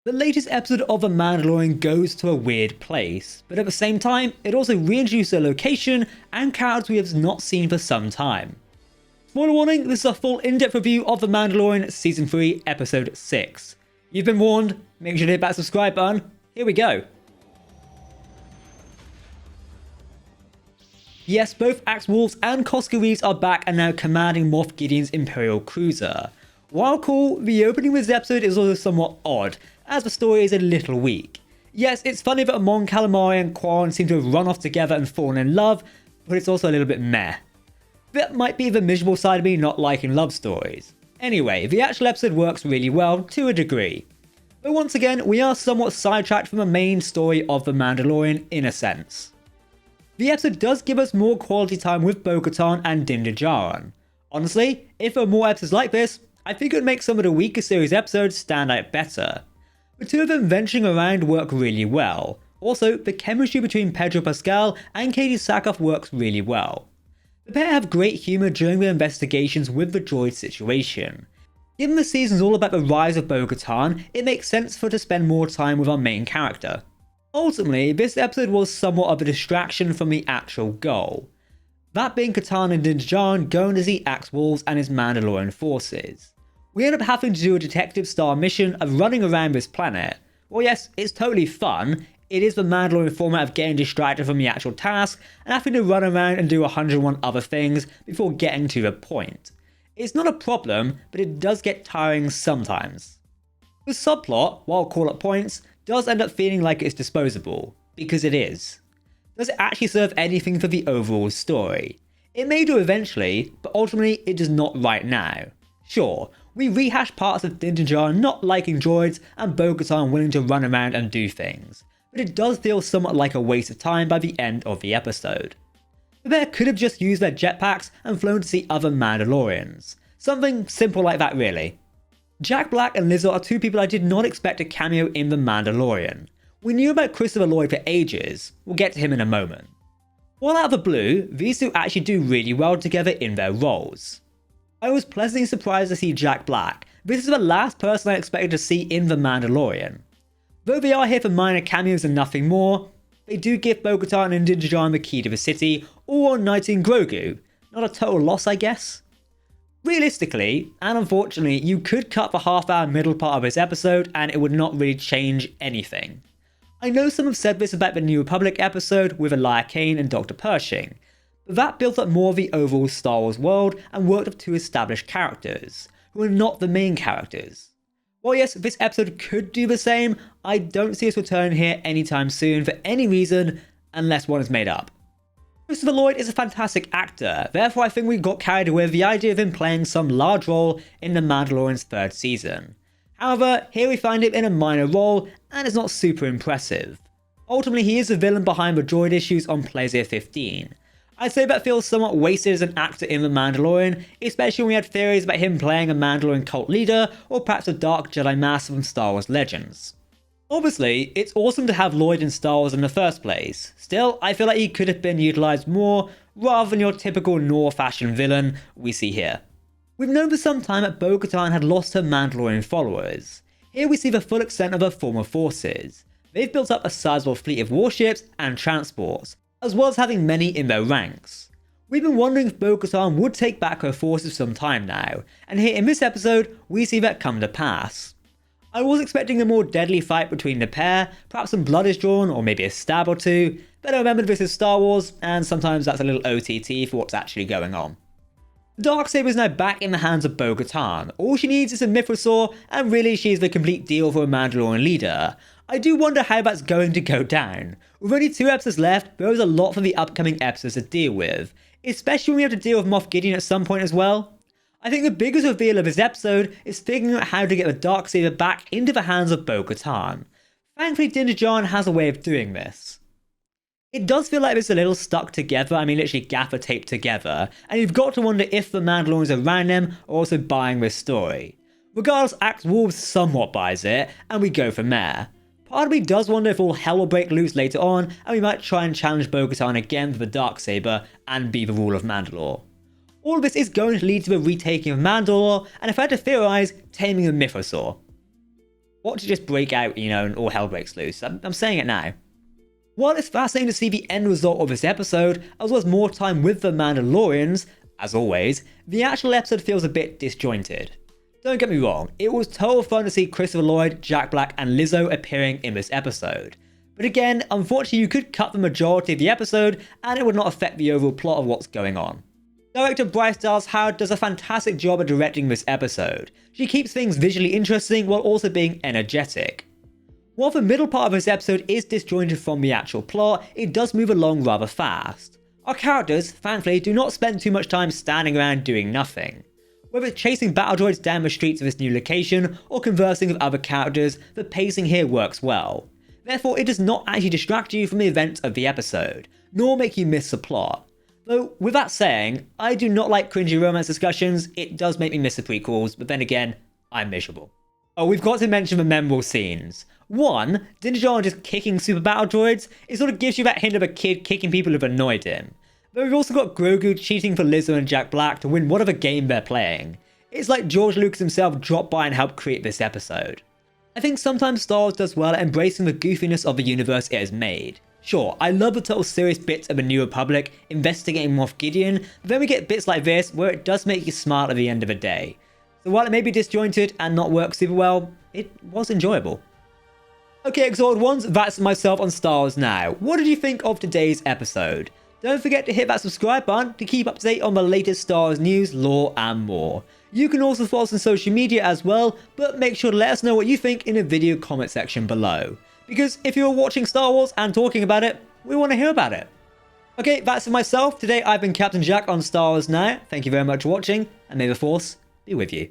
The latest episode of The Mandalorian goes to a weird place, but at the same time, it also reintroduces a location and characters we have not seen for some time. Spoiler warning, this is a full in-depth review of The Mandalorian Season 3, Episode 6. You've been warned, make sure to hit that subscribe button. Here we go. Yes, both Woves and Koska Reves are back and now commanding Moff Gideon's Imperial cruiser. While cool, the opening of this episode is also somewhat odd, as the story is a little weak. Yes, it's funny that Mon Calamari and Quarren seem to have run off together and fallen in love, but it's also a little bit meh. That might be the miserable side of me not liking love stories. Anyway, the actual episode works really well, to a degree. But once again, we are somewhat sidetracked from the main story of The Mandalorian in a sense. The episode does give us more quality time with Bo-Katan and Din Djarin. Honestly, if there were more episodes like this, I think it would make some of the weaker series episodes stand out better. The two of them venturing around work really well. Also, the chemistry between Pedro Pascal and Katie Sackhoff works really well. The pair have great humour during their investigations with the droid situation. Given the season's all about the rise of Bo-Katan, it makes sense for her to spend more time with our main character. Ultimately, this episode was somewhat of a distraction from the actual goal. That being Katan and Din Djarin going to see Wolves and his Mandalorian forces. We end up having to do a detective-style mission of running around this planet. Well yes, it's totally fun, it is the Mandalorian format of getting distracted from the actual task and having to run around and do 101 other things before getting to the point. It's not a problem, but it does get tiring sometimes. The subplot, while cool at points, does end up feeling like it's disposable, because it is. Does it actually serve anything for the overall story? It may do eventually, but ultimately it does not right now. Sure, we rehash parts of Din Djarin not liking droids and Bo-Katan willing to run around and do things, but it does feel somewhat like a waste of time by the end of the episode. The pair could have just used their jetpacks and flown to see other Mandalorians. Something simple like that really. Jack Black and Lizzo are two people I did not expect to cameo in The Mandalorian. We knew about Christopher Lloyd for ages, we'll get to him in a moment. While out of the blue, these two actually do really well together in their roles. I was pleasantly surprised to see Jack Black. This is the last person I expected to see in The Mandalorian. Though they are here for minor cameos and nothing more, they do give Bo-Katan and Din Djarin the key to the city, all on knighting Grogu. Not a total loss, I guess. Realistically, and unfortunately, you could cut the half-hour middle part of this episode and it would not really change anything. I know some have said this about the New Republic episode with Elia Kane and Dr. Pershing, but that built up more of the overall Star Wars world and worked up two established characters, who are not the main characters. While yes, this episode could do the same, I don't see us returning here anytime soon for any reason, unless one is made up. Christopher Lloyd is a fantastic actor, therefore I think we got carried away with the idea of him playing some large role in The Mandalorian's third season. However, here we find him in a minor role, and it's not super impressive. Ultimately, he is the villain behind the droid issues on Plaza 15. I'd say that feels somewhat wasted as an actor in The Mandalorian, especially when we had theories about him playing a Mandalorian cult leader, or perhaps a Dark Jedi Master from Star Wars Legends. Obviously, it's awesome to have Lloyd in Star Wars in the first place. Still, I feel like he could have been utilised more, rather than your typical Noir fashion villain we see here. We've known for some time that Bo-Katan had lost her Mandalorian followers. Here we see the full extent of her former forces. They've built up a sizable fleet of warships and transports, as well as having many in their ranks. We've been wondering if Bo-Katan would take back her forces for some time now, and here in this episode, we see that come to pass. I was expecting a more deadly fight between the pair, perhaps some blood is drawn or maybe a stab or two, but I remembered this is Star Wars, and sometimes that's a little OTT for what's actually going on. The Darksaber is now back in the hands of Bo-Katan. All she needs is a Mythosaur, and really she's the complete deal for a Mandalorian leader. I do wonder how that's going to go down. With only 2 episodes left, there is a lot for the upcoming episodes to deal with, especially when we have to deal with Moff Gideon at some point as well. I think the biggest reveal of this episode is figuring out how to get the Darksaber back into the hands of Bo-Katan. Thankfully, Din Djarin has a way of doing this. It does feel like it's a little stuck together, I mean literally gaffer taped together, and you've got to wonder if the Mandalorians around them are also buying this story. Regardless, Wolves somewhat buys it, and we go from there. Part of me does wonder if all hell will break loose later on, and we might try and challenge Bo-Katan again for the Darksaber and be the rule of Mandalore. All of this is going to lead to the retaking of Mandalore, and if I had to theorise, taming the Mythosaur. Watch it just break out, and all hell breaks loose. I'm saying it now. While it's fascinating to see the end result of this episode, as well as more time with the Mandalorians, as always, the actual episode feels a bit disjointed. Don't get me wrong, it was total fun to see Christopher Lloyd, Jack Black and Lizzo appearing in this episode. But again, unfortunately you could cut the majority of the episode and it would not affect the overall plot of what's going on. Director Bryce Dallas Howard does a fantastic job at directing this episode. She keeps things visually interesting while also being energetic. While the middle part of this episode is disjointed from the actual plot, it does move along rather fast. Our characters, thankfully, do not spend too much time standing around doing nothing. Whether it's chasing battle droids down the streets of this new location or conversing with other characters, the pacing here works well. Therefore, it does not actually distract you from the events of the episode, nor make you miss the plot. Though, with that saying, I do not like cringy romance discussions, it does make me miss the prequels, but then again, I'm miserable. Oh, we've got to mention the memorable scenes. One, Din Djarin just kicking super battle droids, it sort of gives you that hint of a kid kicking people who've annoyed him. But we've also got Grogu cheating for Lizzo and Jack Black to win whatever game they're playing. It's like George Lucas himself dropped by and helped create this episode. I think sometimes Star Wars does well at embracing the goofiness of the universe it has made. Sure, I love the total serious bits of A New Republic, investigating Moff Gideon, but then we get bits like this where it does make you smile at the end of the day. So while it may be disjointed and not work super well, it was enjoyable. Okay, Exalted Ones, that's myself on Star Wars Now. What did you think of today's episode? Don't forget to hit that subscribe button to keep up to date on the latest Star Wars news, lore and more. You can also follow us on social media as well, but make sure to let us know what you think in the video comment section below. Because if you're watching Star Wars and talking about it, we want to hear about it. Okay, that's it myself. Today I've been Captain Jack on Star Wars Now. Thank you very much for watching, and may the Force be with you.